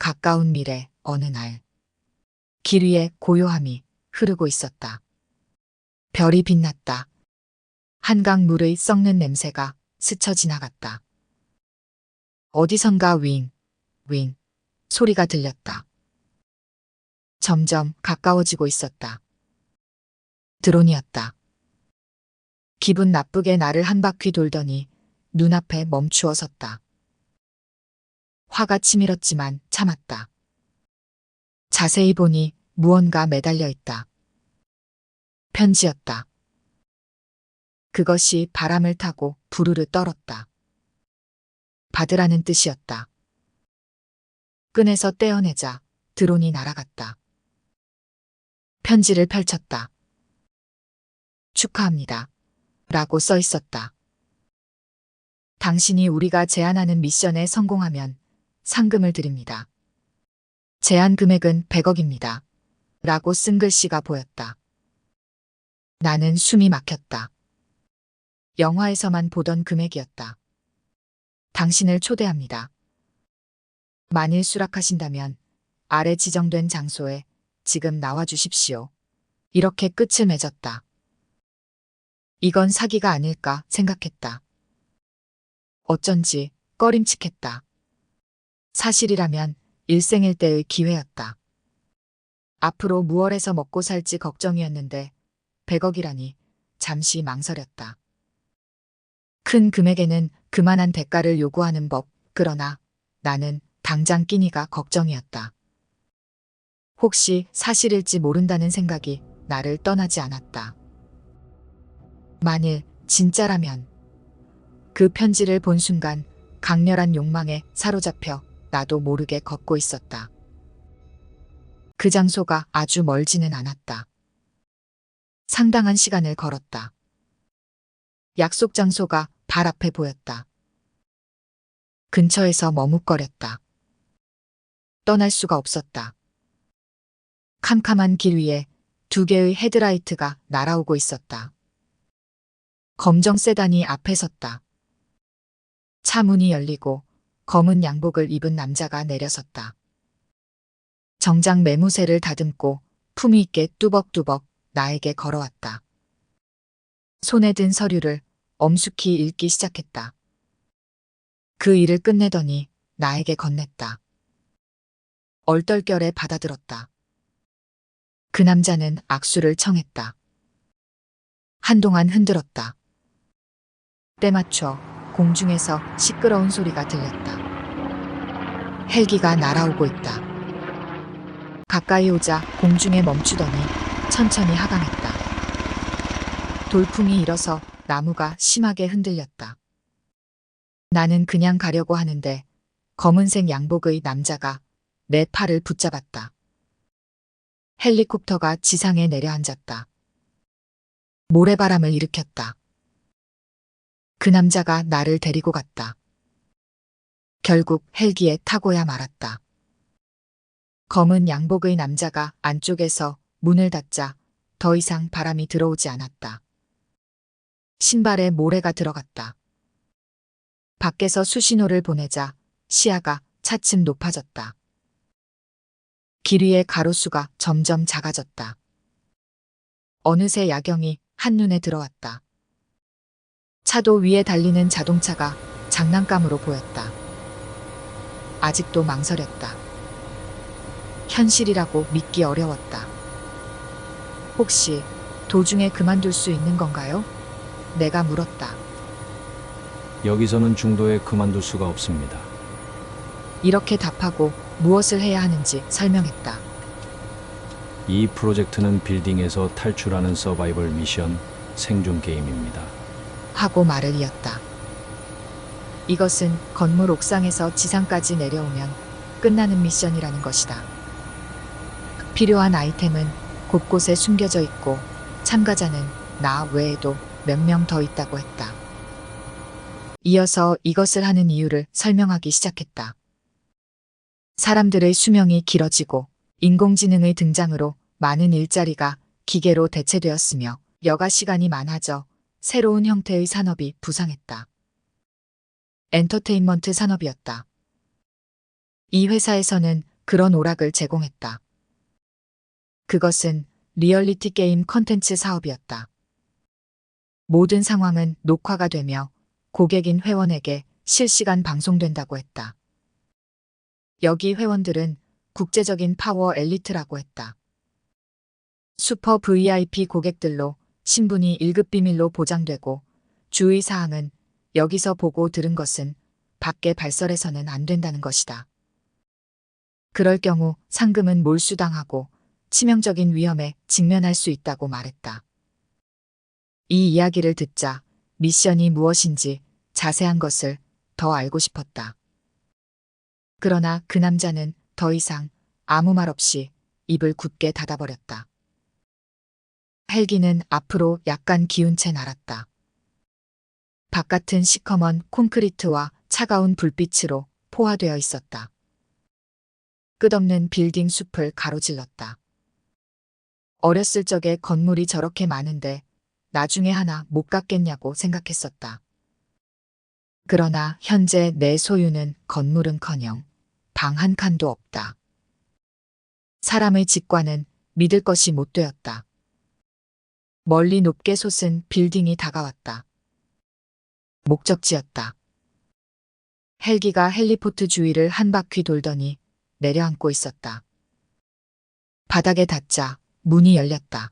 가까운 미래 어느 날 길 위에 고요함이 흐르고 있었다. 별이 빛났다. 한강 물의 썩는 냄새가 스쳐 지나갔다. 어디선가 윙, 윙 소리가 들렸다. 점점 가까워지고 있었다. 드론이었다. 기분 나쁘게 나를 한 바퀴 돌더니 눈앞에 멈추어 섰다. 화가 치밀었지만 참았다. 자세히 보니 무언가 매달려 있다. 편지였다. 그것이 바람을 타고 부르르 떨었다. 받으라는 뜻이었다. 끈에서 떼어내자 드론이 날아갔다. 편지를 펼쳤다. 축하합니다. 라고 써 있었다. 당신이 우리가 제안하는 미션에 성공하면 상금을 드립니다. 제한 금액은 100억입니다. 라고 쓴 글씨가 보였다. 나는 숨이 막혔다. 영화에서만 보던 금액이었다. 당신을 초대합니다. 만일 수락하신다면 아래 지정된 장소에 지금 나와 주십시오. 이렇게 끝을 맺었다. 이건 사기가 아닐까 생각했다. 어쩐지 꺼림칙했다. 사실이라면 일생일대의 기회였다. 앞으로 무얼해서 먹고 살지 걱정이었는데 100억이라니 잠시 망설였다. 큰 금액에는 그만한 대가를 요구하는 법, 그러나 나는 당장 끼니가 걱정이었다. 혹시 사실일지 모른다는 생각이 나를 떠나지 않았다. 만일 진짜라면 그 편지를 본 순간 강렬한 욕망에 사로잡혀 나도 모르게 걷고 있었다. 그 장소가 아주 멀지는 않았다. 상당한 시간을 걸었다. 약속 장소가 발 앞에 보였다. 근처에서 머뭇거렸다. 떠날 수가 없었다. 캄캄한 길 위에 2개의 헤드라이트가 날아오고 있었다. 검정 세단이 앞에 섰다. 차 문이 열리고 검은 양복을 입은 남자가 내려섰다. 정장 매무새를 다듬고 품위 있게 뚜벅뚜벅 나에게 걸어왔다. 손에 든 서류를 엄숙히 읽기 시작했다. 그 일을 끝내더니 나에게 건넸다. 얼떨결에 받아들었다. 그 남자는 악수를 청했다. 한동안 흔들었다. 때맞춰 공중에서 시끄러운 소리가 들렸다. 헬기가 날아오고 있다. 가까이 오자 공중에 멈추더니 천천히 하강했다. 돌풍이 일어서 나무가 심하게 흔들렸다. 나는 그냥 가려고 하는데 검은색 양복의 남자가 내 팔을 붙잡았다. 헬리콥터가 지상에 내려앉았다. 모래바람을 일으켰다. 그 남자가 나를 데리고 갔다. 결국 헬기에 타고야 말았다. 검은 양복의 남자가 안쪽에서 문을 닫자 더 이상 바람이 들어오지 않았다. 신발에 모래가 들어갔다. 밖에서 수신호를 보내자 시야가 차츰 높아졌다. 길 위의 가로수가 점점 작아졌다. 어느새 야경이 한눈에 들어왔다. 차도 위에 달리는 자동차가 장난감으로 보였다. 아직도 망설였다. 현실이라고 믿기 어려웠다. 혹시 도중에 그만둘 수 있는 건가요? 내가 물었다. 여기서는 중도에 그만둘 수가 없습니다. 이렇게 답하고 무엇을 해야 하는지 설명했다. 이 프로젝트는 빌딩에서 탈출하는 서바이벌 미션 생존 게임입니다. 하고 말을 이었다. 이것은 건물 옥상에서 지상까지 내려오면 끝나는 미션이라는 것이다. 필요한 아이템은 곳곳에 숨겨져 있고 참가자는 나 외에도 몇 명 더 있다고 했다. 이어서 이것을 하는 이유를 설명하기 시작했다. 사람들의 수명이 길어지고 인공지능의 등장으로 많은 일자리가 기계로 대체되었으며 여가 시간이 많아져 새로운 형태의 산업이 부상했다. 엔터테인먼트 산업이었다. 이 회사에서는 그런 오락을 제공했다. 그것은 리얼리티 게임 컨텐츠 사업이었다. 모든 상황은 녹화가 되며 고객인 회원에게 실시간 방송된다고 했다. 여기 회원들은 국제적인 파워 엘리트라고 했다. 슈퍼 VIP 고객들로 신분이 1급 비밀로 보장되고 주의사항은 여기서 보고 들은 것은 밖에 발설해서는 안 된다는 것이다. 그럴 경우 상금은 몰수당하고 치명적인 위험에 직면할 수 있다고 말했다. 이 이야기를 듣자 미션이 무엇인지 자세한 것을 더 알고 싶었다. 그러나 그 남자는 더 이상 아무 말 없이 입을 굳게 닫아버렸다. 헬기는 앞으로 약간 기운 채 날았다. 바깥은 시커먼 콘크리트와 차가운 불빛으로 포화되어 있었다. 끝없는 빌딩 숲을 가로질렀다. 어렸을 적에 건물이 저렇게 많은데 나중에 하나 못 갖겠냐고 생각했었다. 그러나 현재 내 소유는 건물은커녕 방 한 칸도 없다. 사람의 직관은 믿을 것이 못 되었다. 멀리 높게 솟은 빌딩이 다가왔다. 목적지였다. 헬기가 헬리포트 주위를 한 바퀴 돌더니 내려앉고 있었다. 바닥에 닿자 문이 열렸다.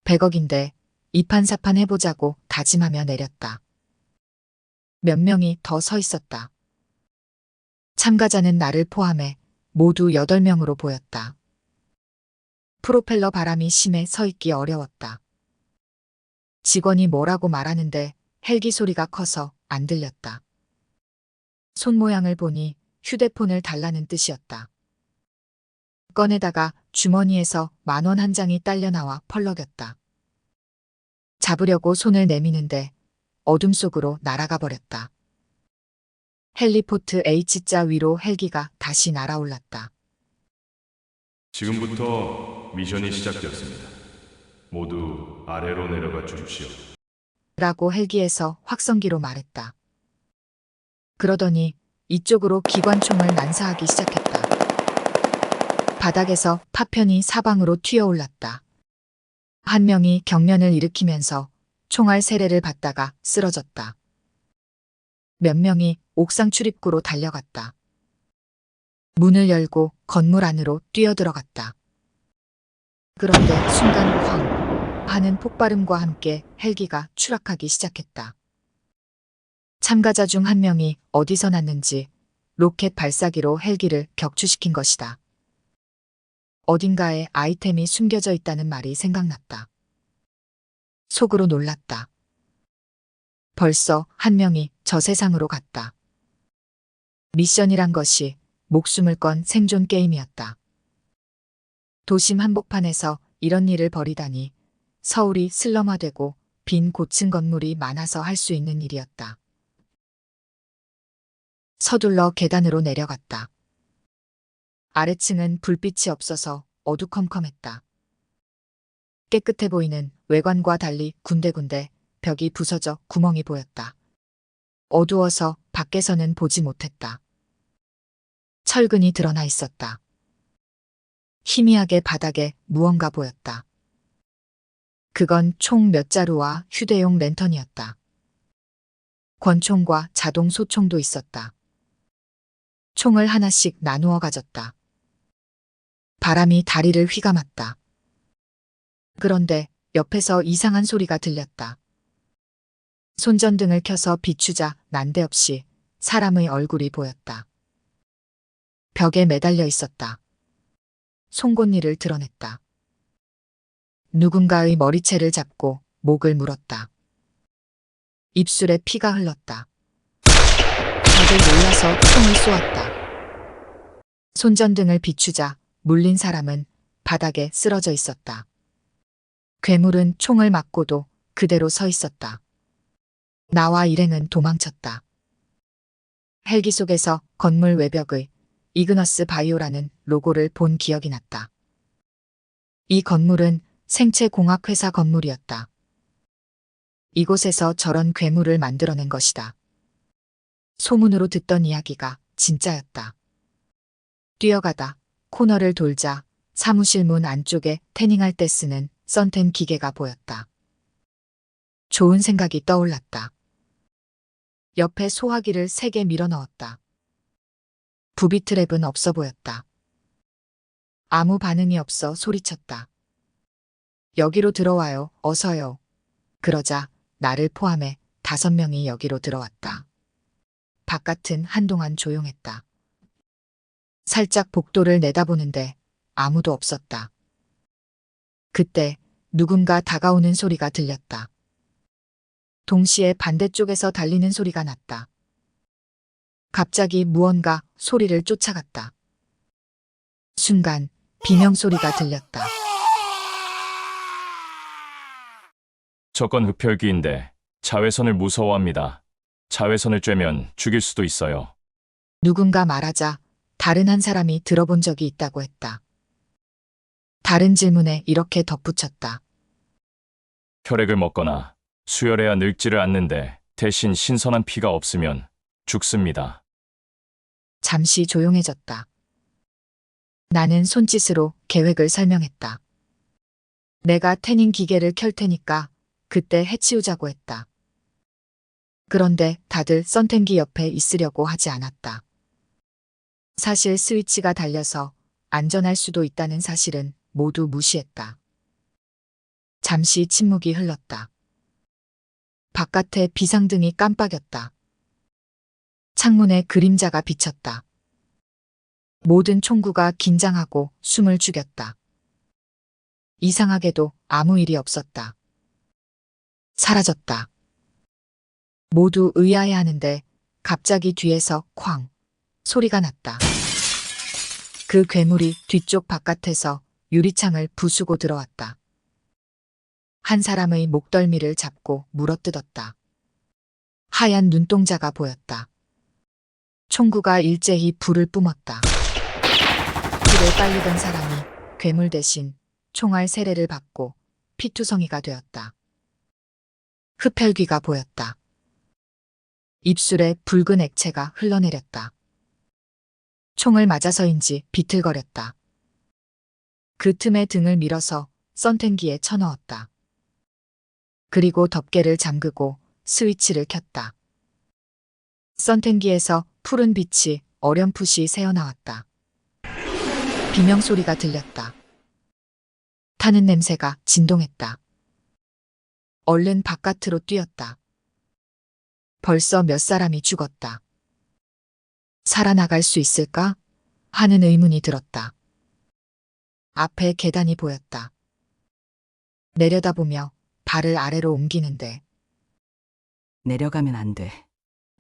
100억인데 이판사판 해보자고 다짐하며 내렸다. 몇 명이 더 서 있었다. 참가자는 나를 포함해 모두 8명으로 보였다. 프로펠러 바람이 심해 서 있기 어려웠다. 직원이 뭐라고 말하는데 헬기 소리가 커서 안 들렸다. 손 모양을 보니 휴대폰을 달라는 뜻이었다. 꺼내다가 주머니에서 10,000원 한 장이 딸려 나와 펄럭였다. 잡으려고 손을 내미는데 어둠 속으로 날아가 버렸다. 헬리포트 H자 위로 헬기가 다시 날아올랐다. 지금부터 미션이 시작되었습니다. 모두 아래로 내려가 주십시오. 라고 헬기에서 확성기로 말했다. 그러더니 이쪽으로 기관총을 난사하기 시작했다. 바닥에서 파편이 사방으로 튀어올랐다. 한 명이 경련을 일으키면서 총알 세례를 받다가 쓰러졌다. 몇 명이 옥상 출입구로 달려갔다. 문을 열고 건물 안으로 뛰어들어갔다. 그런데 순간 쾅 하는 폭발음과 함께 헬기가 추락하기 시작했다. 참가자 중 한 명이 어디서 났는지 로켓 발사기로 헬기를 격추시킨 것이다. 어딘가에 아이템이 숨겨져 있다는 말이 생각났다. 속으로 놀랐다. 벌써 한 명이 저 세상으로 갔다. 미션이란 것이 목숨을 건 생존 게임이었다. 도심 한복판에서 이런 일을 벌이다니 서울이 슬럼화되고 빈 고층 건물이 많아서 할 수 있는 일이었다. 서둘러 계단으로 내려갔다. 아래층은 불빛이 없어서 어두컴컴했다. 깨끗해 보이는 외관과 달리 군데군데 벽이 부서져 구멍이 보였다. 어두워서 밖에서는 보지 못했다. 철근이 드러나 있었다. 희미하게 바닥에 무언가 보였다. 그건 총 몇 자루와 휴대용 랜턴이었다. 권총과 자동 소총도 있었다. 총을 하나씩 나누어 가졌다. 바람이 다리를 휘감았다. 그런데 옆에서 이상한 소리가 들렸다. 손전등을 켜서 비추자 난데없이 사람의 얼굴이 보였다. 벽에 매달려 있었다. 송곳니를 드러냈다. 누군가의 머리채를 잡고 목을 물었다. 입술에 피가 흘렀다. 다들 놀라서 총을 쏘았다. 손전등을 비추자 물린 사람은 바닥에 쓰러져 있었다. 괴물은 총을 맞고도 그대로 서 있었다. 나와 일행은 도망쳤다. 헬기 속에서 건물 외벽의 이그너스 바이오라는 로고를 본 기억이 났다. 이 건물은 생체공학회사 건물이었다. 이곳에서 저런 괴물을 만들어낸 것이다. 소문으로 듣던 이야기가 진짜였다. 뛰어가다 코너를 돌자 사무실 문 안쪽에 태닝할 때 쓰는 선텐 기계가 보였다. 좋은 생각이 떠올랐다. 옆에 소화기를 3개 밀어 넣었다. 부비 트랩은 없어 보였다. 아무 반응이 없어 소리쳤다. 여기로 들어와요. 어서요. 그러자 나를 포함해 5명이 여기로 들어왔다. 바깥은 한동안 조용했다. 살짝 복도를 내다보는데 아무도 없었다. 그때 누군가 다가오는 소리가 들렸다. 동시에 반대쪽에서 달리는 소리가 났다. 갑자기 무언가 소리를 쫓아갔다. 순간 비명 소리가 들렸다. 저건 흡혈귀인데 자외선을 무서워합니다. 자외선을 쬐면 죽일 수도 있어요. 누군가 말하자 다른 한 사람이 들어본 적이 있다고 했다. 다른 질문에 이렇게 덧붙였다. 혈액을 먹거나 수혈해야 늙지를 않는데 대신 신선한 피가 없으면 죽습니다. 잠시 조용해졌다. 나는 손짓으로 계획을 설명했다. 내가 태닝 기계를 켤 테니까 그때 해치우자고 했다. 그런데 다들 선텐기 옆에 있으려고 하지 않았다. 사실 스위치가 달려서 안전할 수도 있다는 사실은 모두 무시했다. 잠시 침묵이 흘렀다. 바깥에 비상등이 깜빡였다. 창문에 그림자가 비쳤다. 모든 총구가 긴장하고 숨을 죽였다. 이상하게도 아무 일이 없었다. 사라졌다. 모두 의아해하는데 갑자기 뒤에서 쾅 소리가 났다. 그 괴물이 뒤쪽 바깥에서 유리창을 부수고 들어왔다. 한 사람의 목덜미를 잡고 물어뜯었다. 하얀 눈동자가 보였다. 총구가 일제히 불을 뿜었다. 길에 빨리던 사람이 괴물 대신 총알 세례를 받고 피투성이가 되었다. 흡혈귀가 보였다. 입술에 붉은 액체가 흘러내렸다. 총을 맞아서인지 비틀거렸다. 그 틈에 등을 밀어서 선텐기에 쳐넣었다. 그리고 덮개를 잠그고 스위치를 켰다. 선텐기에서 푸른 빛이 어렴풋이 새어나왔다. 비명 소리가 들렸다. 타는 냄새가 진동했다. 얼른 바깥으로 뛰었다. 벌써 몇 사람이 죽었다. 살아나갈 수 있을까? 하는 의문이 들었다. 앞에 계단이 보였다. 내려다보며 발을 아래로 옮기는데 내려가면 안 돼.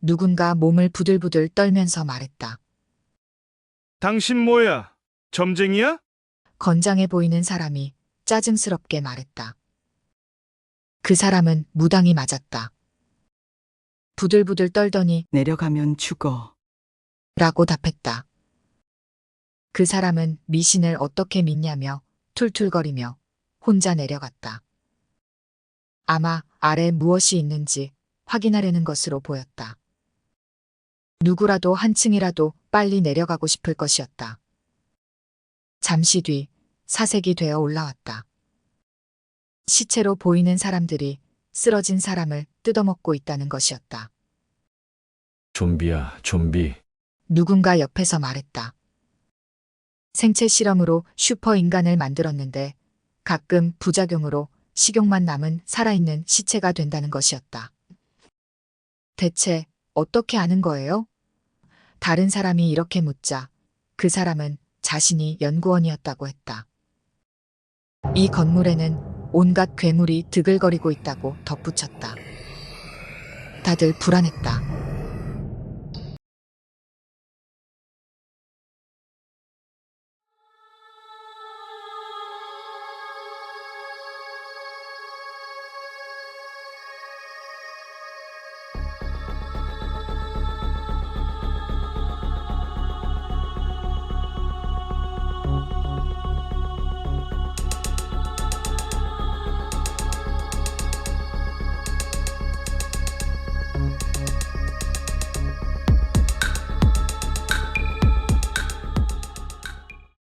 누군가 몸을 부들부들 떨면서 말했다. 당신 뭐야? 점쟁이야? 건장해 보이는 사람이 짜증스럽게 말했다. 그 사람은 무당이 맞았다. 부들부들 떨더니 내려가면 죽어. 라고 답했다. 그 사람은 미신을 어떻게 믿냐며 툴툴거리며 혼자 내려갔다. 아마 아래 무엇이 있는지 확인하려는 것으로 보였다. 누구라도 한 층이라도 빨리 내려가고 싶을 것이었다. 잠시 뒤 사색이 되어 올라왔다. 시체로 보이는 사람들이 쓰러진 사람을 뜯어먹고 있다는 것이었다. 좀비야, 좀비. 누군가 옆에서 말했다. 생체 실험으로 슈퍼인간을 만들었는데 가끔 부작용으로 식욕만 남은 살아있는 시체가 된다는 것이었다. 대체 어떻게 아는 거예요? 다른 사람이 이렇게 묻자 그 사람은 자신이 연구원이었다고 했다. 이 건물에는 온갖 괴물이 드글거리고 있다고 덧붙였다. 다들 불안했다.